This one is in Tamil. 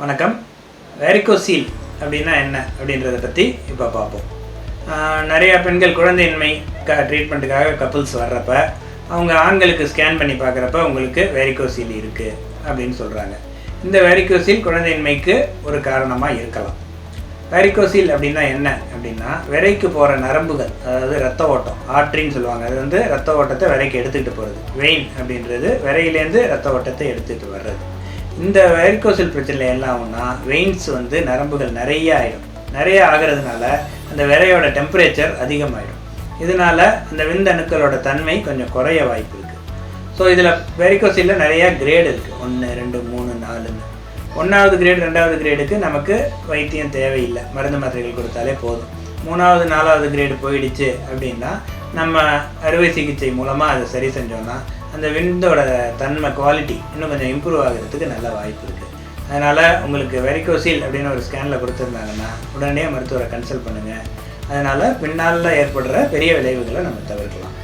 வணக்கம். வேரிகோசீல் அப்படின்னா என்ன அப்படின்றத பற்றி இப்போ பார்ப்போம். நிறையா பெண்கள் குழந்தையின்மை ட்ரீட்மெண்ட்டுக்காக கப்புள்ஸ் வர்றப்ப அவங்க ஆண்களுக்கு ஸ்கேன் பண்ணி பார்க்குறப்ப உங்களுக்கு வேரிகோசீல் இருக்குது அப்படின்னு சொல்கிறாங்க. இந்த வேரிகோசீல் குழந்தையின்மைக்கு ஒரு காரணமாக இருக்கலாம். வேரிகோசீல் அப்படின்னா என்ன அப்படின்னா, விரைக்கு போகிற நரம்புகள், அதாவது ரத்த ஓட்டம், ஆர்ட்ரின்னு சொல்லுவாங்க. அது வந்து ரத்த ஓட்டத்தை விரைக்கு எடுத்துக்கிட்டு போகிறது. வெயின் அப்படின்றது விரையிலேருந்து ரத்த ஓட்டத்தை எடுத்துகிட்டு வர்றது. இந்த வேரிகோசீல் பிரச்சனை எல்லாம் ஆகும்னா வெயின்ஸ் வந்து நரம்புகள் நிறைய ஆகிறதுனால அந்த விரையோட டெம்பரேச்சர் அதிகமாகிடும். இதனால் அந்த விந்தணுக்களோட தன்மை கொஞ்சம் குறைய வாய்ப்பு இருக்குது. ஸோ இதில் வேரிகோசீலில் நிறையா கிரேடு இருக்குது. 1, 2, 3, 4ன்னு. 1வது கிரேடு 2வது கிரேடுக்கு நமக்கு வைத்தியம் தேவையில்லை, மருந்து மாத்திரைகள் கொடுத்தாலே போதும். 3வது 4வது கிரேடு போயிடுச்சு அப்படின்னா நம்ம அறுவை சிகிச்சை மூலமாக அதை சரி செஞ்சோன்னா அந்த விந்தோட தன்மை குவாலிட்டி இன்னும் கொஞ்சம் இம்ப்ரூவ் ஆகிறதுக்கு நல்ல வாய்ப்பு இருக்குது. அதனால் உங்களுக்கு வேரிகோசீல் அப்படின்னு ஒரு ஸ்கேனில் கொடுத்துருந்தாங்கன்னா உடனே மருத்துவரை கன்சல்ட் பண்ணுங்கள். அதனால் பின்னால் ஏற்படுற பெரிய விளைவுகளை நம்ம தவிர்க்கலாம்.